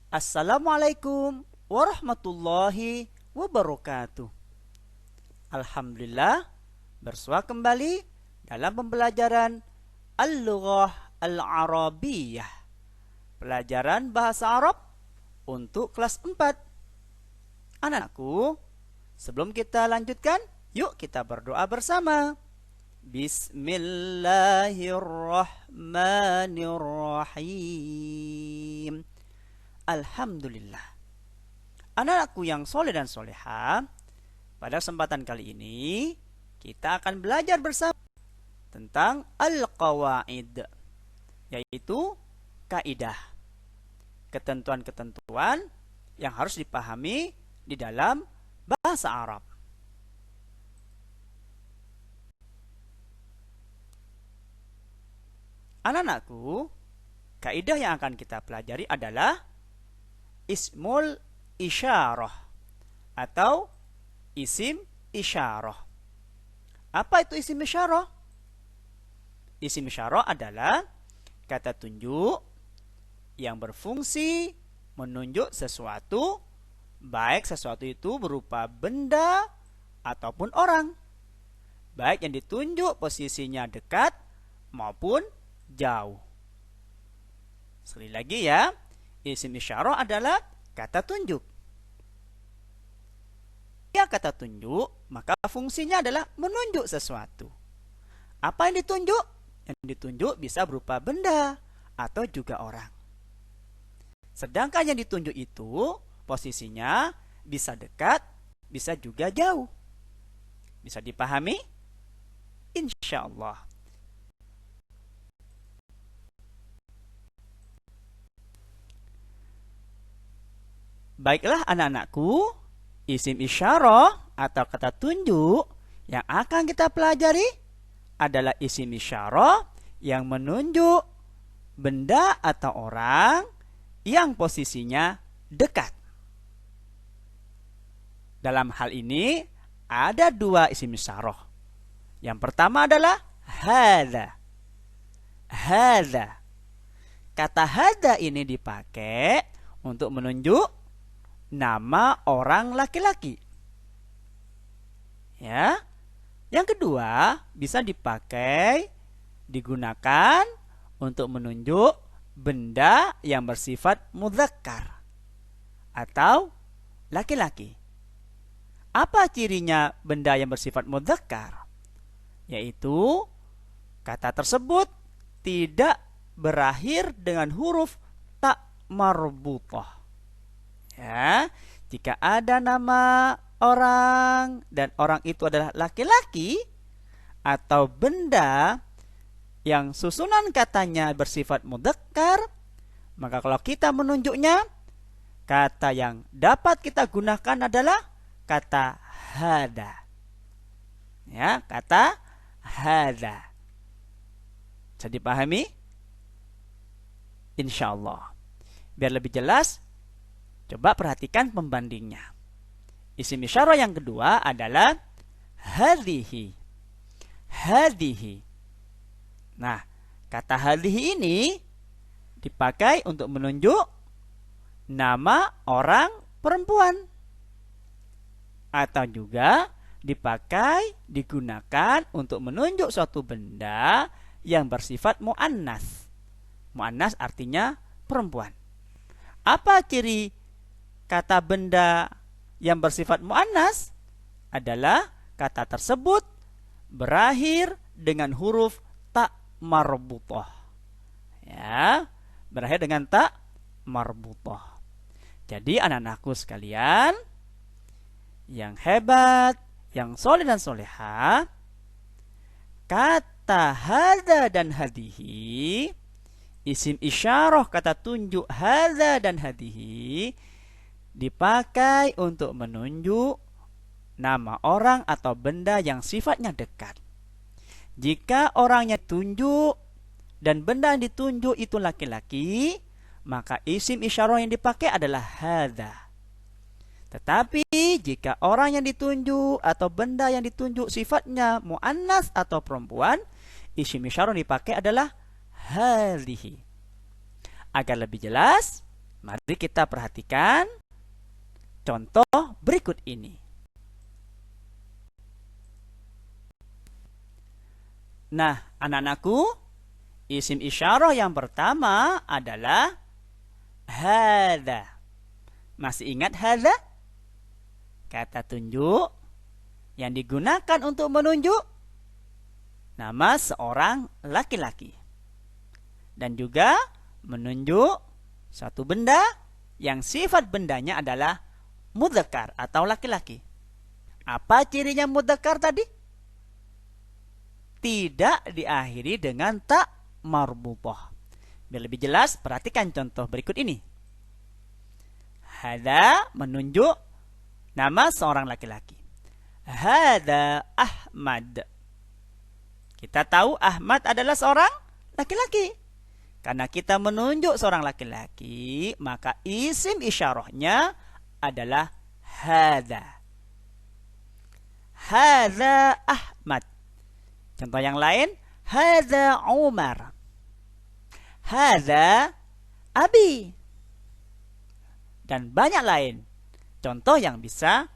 Assalamualaikum warahmatullahi wabarakatuh. Alhamdulillah, bersua kembali dalam pembelajaran Al-Lughah Al-Arabiyyah, pelajaran bahasa Arab untuk kelas 4. Anak-anakku, sebelum kita lanjutkan, yuk kita berdoa bersama. Bismillahirrahmanirrahim. Alhamdulillah. Anak-anakku yang soleh dan soleha, pada kesempatan kali ini kita akan belajar bersama tentang al-qawaid, yaitu kaidah, ketentuan-ketentuan yang harus dipahami di dalam bahasa Arab. Anak-anakku, kaidah yang akan kita pelajari adalah ismul isyarah atau isim isyarah. Apa itu isim isyarah? Isim isyarah adalah kata tunjuk yang berfungsi menunjuk sesuatu, baik sesuatu itu berupa benda ataupun orang, baik yang ditunjuk posisinya dekat maupun jauh. Sekali lagi ya, isim isyarah adalah kata tunjuk. Ya, kata tunjuk, maka fungsinya adalah menunjuk sesuatu. Apa yang ditunjuk? Yang ditunjuk bisa berupa benda atau juga orang. Sedangkan yang ditunjuk itu posisinya bisa dekat, bisa juga jauh. Bisa dipahami? Insya Allah. Baiklah anak-anakku, isim isyarah atau kata tunjuk yang akan kita pelajari adalah isim isyarah yang menunjuk benda atau orang yang posisinya dekat. Dalam hal ini ada dua isim isyarah. Yang pertama adalah hadza. Hadza. Kata hadza ini dipakai untuk menunjuk nama orang laki-laki. Ya. Yang kedua, bisa dipakai, digunakan untuk menunjuk benda yang bersifat mudzakkar atau laki-laki. Apa cirinya benda yang bersifat mudzakkar? Yaitu kata tersebut tidak berakhir dengan huruf ta marbutah. Ya, jika ada nama orang dan orang itu adalah laki-laki atau benda yang susunan katanya bersifat mudzakkar, maka kalau kita menunjuknya, kata yang dapat kita gunakan adalah kata hada. Ya, kata hada. Bisa dipahami? Insya Allah. Biar lebih jelas, coba perhatikan pembandingnya. Isim isyarah yang kedua adalah hadhihi. Hadhihi. Nah, kata hadhihi ini dipakai untuk menunjuk nama orang perempuan. Atau juga dipakai, digunakan untuk menunjuk suatu benda yang bersifat mu'annas. Mu'annas artinya perempuan. Apa ciri kata benda yang bersifat mu'annas? Adalah kata tersebut berakhir dengan huruf ta marbutah. Ya, berakhir dengan ta marbutah. Jadi anak-anakku sekalian yang hebat, yang soleh dan soleha, kata hadza dan hadhihi, isim isyarah kata tunjuk hadza dan hadhihi dipakai untuk menunjuk nama orang atau benda yang sifatnya dekat. Jika orangnya tunjuk dan benda yang ditunjuk itu laki-laki, maka isim isyarah yang dipakai adalah hadza. Tetapi jika orang yang ditunjuk atau benda yang ditunjuk sifatnya mu'annas atau perempuan, isim isyarah yang dipakai adalah hadhihi. Agar lebih jelas, Mari kita perhatikan contoh berikut ini. Nah, anak-anakku, isim isyarah yang pertama adalah hadza. Masih ingat hadza? Kata tunjuk yang digunakan untuk menunjuk nama seorang laki-laki. Dan juga menunjuk suatu benda yang sifat bendanya adalah mudzakkar atau laki-laki. Apa cirinya mudzakkar tadi? Tidak diakhiri dengan ta marbutah. Biar lebih jelas, perhatikan contoh berikut ini. Hadza menunjuk nama seorang laki-laki. Hadza Ahmad. Kita tahu Ahmad adalah seorang laki-laki. Karena kita menunjuk seorang laki-laki, maka isim isyarahnya adalah hadza. Hadza Ahmad. Contoh yang lain, hadza Umar. Hadza Abi. Dan banyak lain contoh yang bisa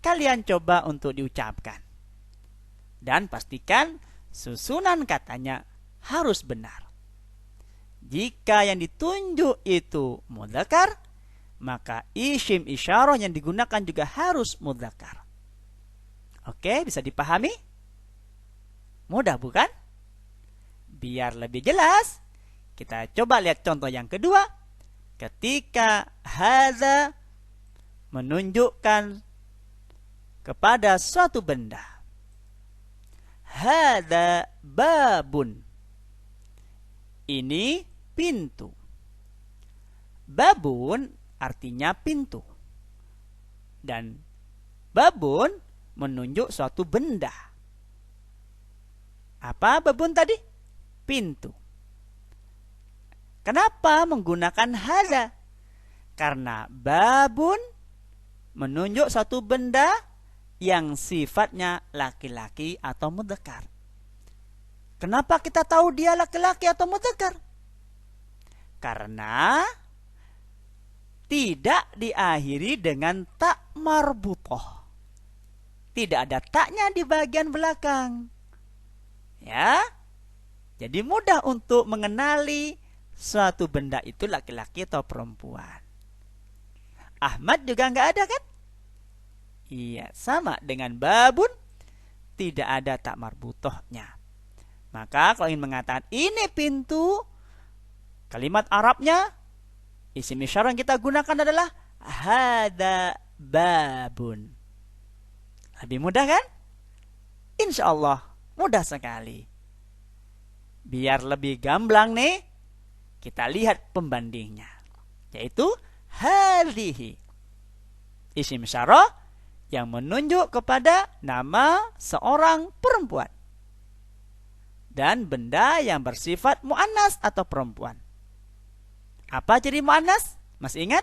kalian coba untuk diucapkan. Dan pastikan susunan katanya harus benar. Jika yang ditunjuk itu mudzakkar, maka isim isyarah yang digunakan juga harus mudzakkar. Oke, bisa dipahami? Mudah bukan? Biar lebih jelas, kita coba lihat contoh yang kedua. Ketika hadza menunjukkan kepada suatu benda. Hadza babun. Ini pintu. Babun artinya pintu. Dan babun menunjuk suatu benda. Apa babun tadi? Pintu. Kenapa menggunakan hadza? Karena babun menunjuk suatu benda yang sifatnya laki-laki atau mudzakkar. Kenapa kita tahu dia laki-laki atau mudzakkar? Karena tidak diakhiri dengan ta marbutah. Tidak ada taknya di bagian belakang. Ya, jadi mudah untuk mengenali suatu benda itu laki-laki atau perempuan. Ahmad juga nggak ada kan? Iya, sama dengan babun, tidak ada tak marbutohnya. Maka kalau ingin mengatakan ini pintu, kalimat Arabnya, isim isyarah yang kita gunakan adalah hadza babun. Lebih mudah kan? Insya Allah mudah sekali. Biar lebih gamblang nih, kita lihat pembandingnya. Yaitu hadhihi. Isim isyarah yang menunjuk kepada nama seorang perempuan. Dan benda yang bersifat mu'annas atau perempuan. Apa ciri mu'annas? Masih ingat?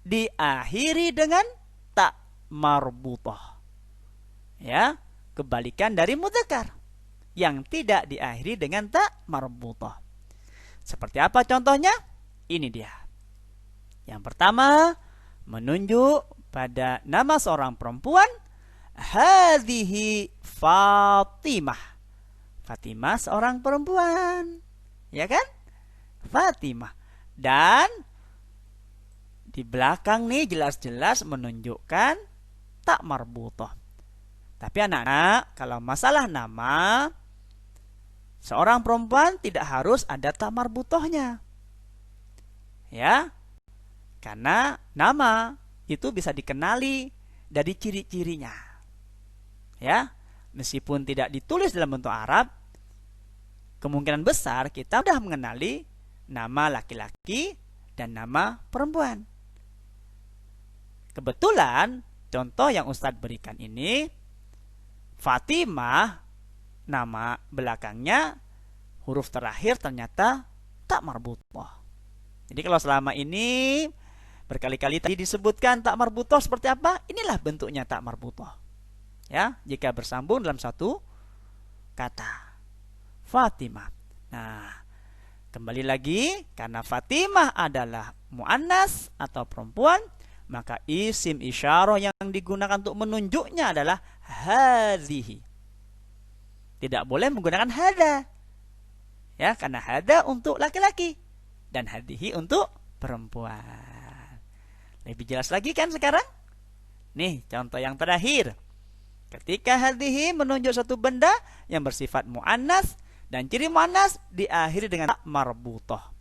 Diakhiri dengan ta marbutah. Ya, kebalikan dari mudzakkar yang tidak diakhiri dengan ta marbutah. Seperti apa contohnya? Ini dia. Yang pertama, menunjuk pada nama seorang perempuan, hadhihi Fatimah. Fatimah seorang perempuan, ya kan? Fatimah. Dan di belakang nih jelas-jelas menunjukkan tak marbutah. Tapi anak-anak, kalau masalah nama seorang perempuan tidak harus ada tak marbutahnya. Ya. Karena nama itu bisa dikenali dari ciri-cirinya. Ya, meskipun tidak ditulis dalam bentuk Arab, kemungkinan besar kita sudah mengenali nama laki-laki dan nama perempuan. Kebetulan contoh yang Ustadz berikan ini, Fatimah, nama belakangnya huruf terakhir ternyata tak marbutah. Jadi kalau selama ini berkali-kali tadi disebutkan tak marbutah seperti apa? Inilah bentuknya tak marbutah. Ya, jika bersambung dalam satu kata. Fatimah. Nah, Kembali lagi, karena Fatimah adalah muannas atau perempuan, maka isim isyarah yang digunakan untuk menunjuknya adalah hadhihi. Tidak boleh menggunakan hada. Ya, karena hada untuk laki-laki dan hadhihi untuk perempuan. Lebih jelas lagi kan sekarang? Nih, contoh yang terakhir. Ketika hadhihi menunjuk satu benda yang bersifat muannas dan ciri muannas diakhiri dengan ta marbutah.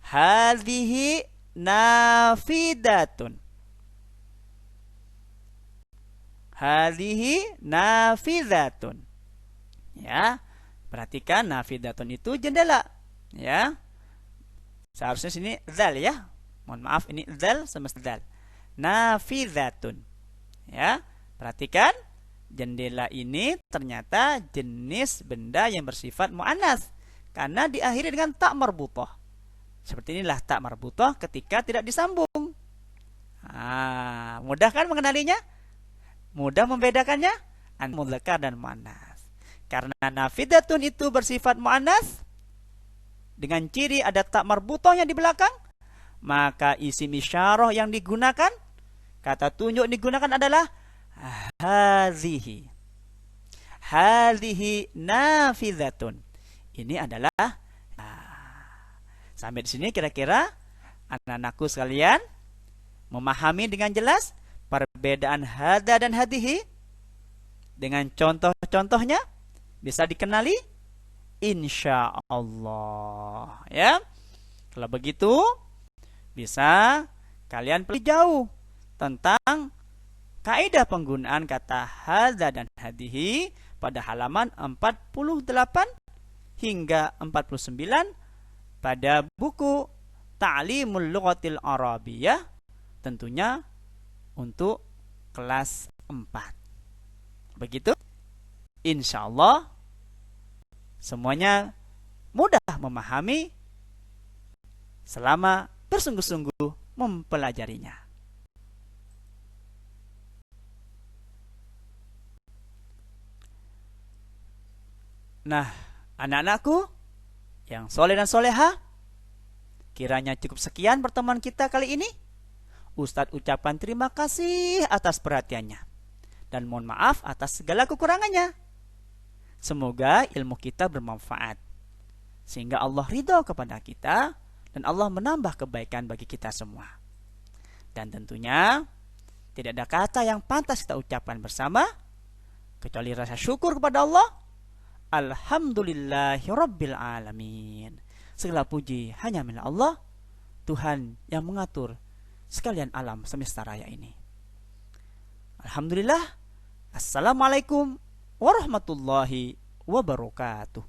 Hadhihi nafidatun. Hadhihi nafidatun. Ya, perhatikan nafidatun itu jendela. Ya, seharusnya sini zal ya. Mohon maaf, ini zal semesta zal. Nafidatun. Ya, perhatikan jendela ini ternyata jenis benda yang bersifat muannas karena diakhiri dengan ta marbutah. Seperti inilah ta marbutah ketika tidak disambung. Mudah kan mengenalinya? Mudah membedakannya? Mudzakar dan muannas. Karena nafidatun itu bersifat muannas dengan ciri ada ta marbutahnya di belakang, maka isim isyarah yang digunakan, kata tunjuk digunakan adalah hadhihi. Hadhihi nafidatun. Ini adalah sampai di sini kira-kira anak-anakku sekalian memahami dengan jelas perbedaan hada dan hadhihi dengan contoh-contohnya bisa dikenali insya Allah ya. Kalau begitu bisa kalian pelajari jauh tentang kaidah penggunaan kata hadza dan hadhihi pada halaman 48 hingga 49 pada buku Ta'limul Lughatil Arabiyyah, tentunya untuk kelas 4. Begitu, insya Allah semuanya mudah memahami selama bersungguh-sungguh mempelajarinya. Nah, anak-anakku yang soleh dan soleha, kiranya cukup sekian pertemuan kita kali ini. Ustadz ucapkan terima kasih atas perhatiannya dan mohon maaf atas segala kekurangannya. Semoga ilmu kita bermanfaat sehingga Allah ridho kepada kita dan Allah menambah kebaikan bagi kita semua. Dan tentunya tidak ada kata yang pantas kita ucapkan bersama kecuali rasa syukur kepada Allah. Alhamdulillahirabbil alamin. Segala puji hanya milik Allah, Tuhan yang mengatur sekalian alam semesta raya ini. Alhamdulillah. Assalamualaikum warahmatullahi wabarakatuh.